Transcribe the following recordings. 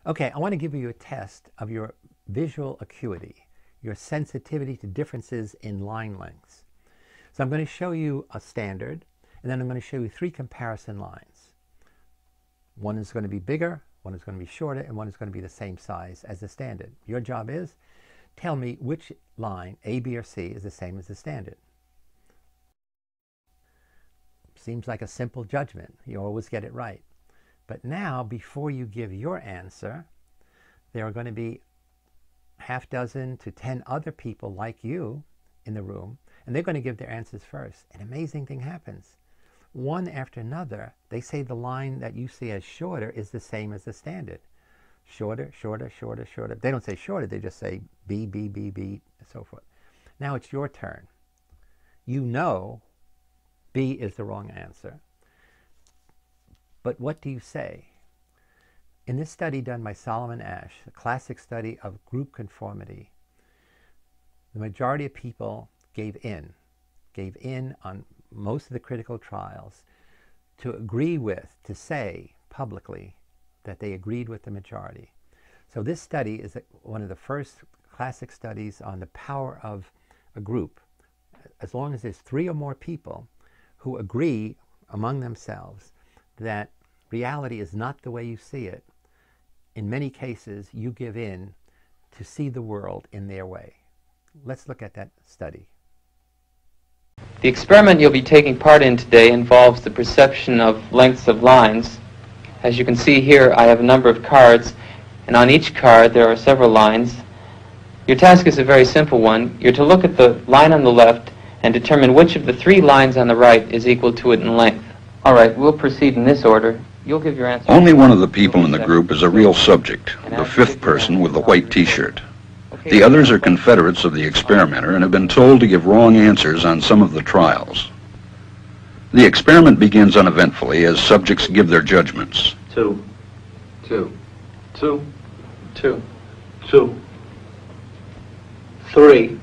Okay, I want to give you a test of your visual acuity, your sensitivity to differences in line lengths. So I'm going to show you a standard, and then I'm going to show you 3 comparison lines. One is going to be bigger, one is going to be shorter, and one is going to be the same size as the standard. Your job is, tell me which line, A, B, or C, is the same as the standard. Seems like a simple judgment. You always get it right. But now, before you give your answer, there are going to be half dozen to 10 other people like you in the room, and they're going to give their answers first. An amazing thing happens. One after another, they say the line that you see as shorter is the same as the standard. Shorter, shorter, shorter, shorter. They don't say shorter, they just say B, B, B, B, and so forth. Now it's your turn. You know B is the wrong answer. But what do you say? In this study done by Solomon Asch, a classic study of group conformity, the majority of people gave in on most of the critical trials to agree with, to say publicly that they agreed with the majority. So this study is one of the first classic studies on the power of a group. As long as there's 3 or more people who agree among themselves that reality is not the way you see it, in many cases you give in to see the world in their way. Let's look at that study. The experiment you'll be taking part in today involves the perception of lengths of lines. As you can see here, I have a number of cards, and on each card there are several lines. Your task is a very simple one. You're to look at the line on the left and determine which of the 3 lines on the right is equal to it in length. All right, we'll proceed in this order. You'll give your answer. Only one of the people in the group is a real subject, the 5th person with the white t-shirt. The others are confederates of the experimenter and have been told to give wrong answers on some of the trials. The experiment begins uneventfully as subjects give their judgments. 2, 2, 2, 2, 2, 3,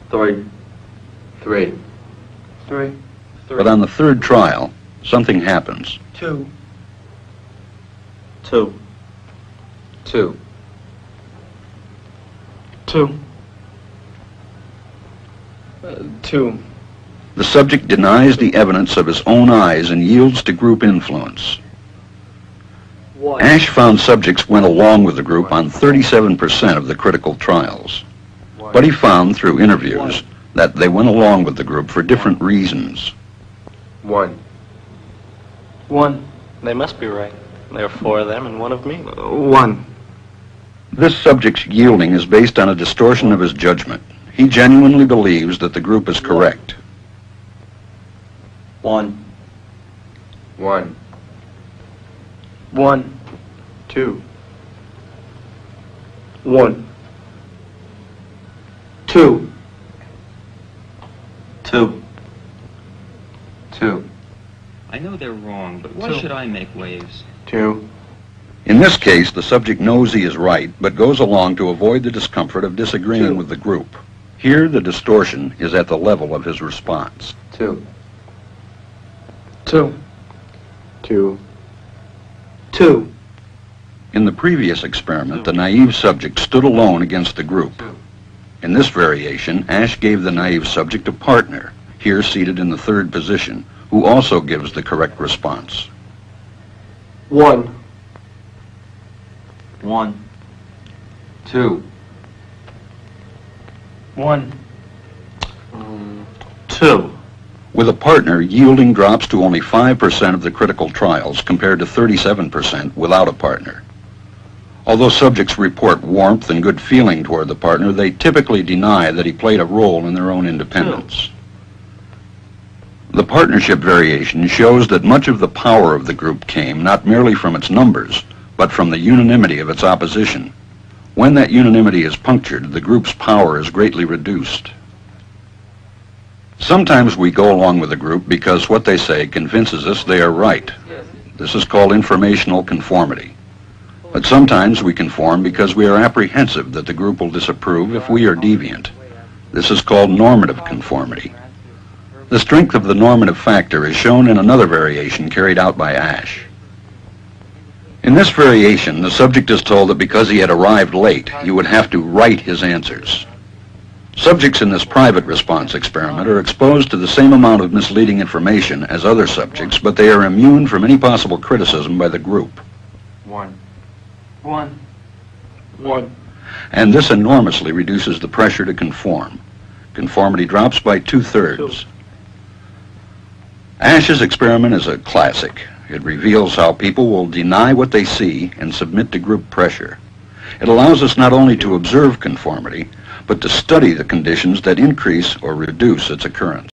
3, 3, 3. But on the 3rd trial, something happens. 2, 2, 2, 2, 2. The subject denies the evidence of his own eyes and yields to group influence. 1. Asch found subjects went along with the group on 37% of the critical trials. But he found through interviews that they went along with the group for different reasons. 1. 1. They must be right. There are 4 of them and 1 of me. 1. This subject's yielding is based on a distortion of his judgment. He genuinely believes that the group is correct. 1. 1. 1. 2. 1. 2. 2. 2. I know they're wrong, but why should I make waves? 2. In this case, the subject knows he is right, but goes along to avoid the discomfort of disagreeing with the group. Here, the distortion is at the level of his response. 2. 2. 2. 2. In the previous experiment, the naive subject stood alone against the group. In this variation, Asch gave the naive subject a partner, here seated in the 3rd position, who also gives the correct response. 1. 1. 2. 1. 2. With a partner, yielding drops to only 5% of the critical trials compared to 37% without a partner. Although subjects report warmth and good feeling toward the partner, they typically deny that he played a role in their own independence. The partnership variation shows that much of the power of the group came not merely from its numbers, but from the unanimity of its opposition. When that unanimity is punctured, the group's power is greatly reduced. Sometimes we go along with the group because what they say convinces us they are right. This is called informational conformity. But sometimes we conform because we are apprehensive that the group will disapprove if we are deviant. This is called normative conformity. The strength of the normative factor is shown in another variation carried out by Asch. In this variation, the subject is told that because he had arrived late, he would have to write his answers. Subjects in this private response experiment are exposed to the same amount of misleading information as other subjects, but they are immune from any possible criticism by the group. 1. 1. 1. And this enormously reduces the pressure to conform. Conformity drops by 2/3. Asch's experiment is a classic. It reveals how people will deny what they see and submit to group pressure. It allows us not only to observe conformity, but to study the conditions that increase or reduce its occurrence.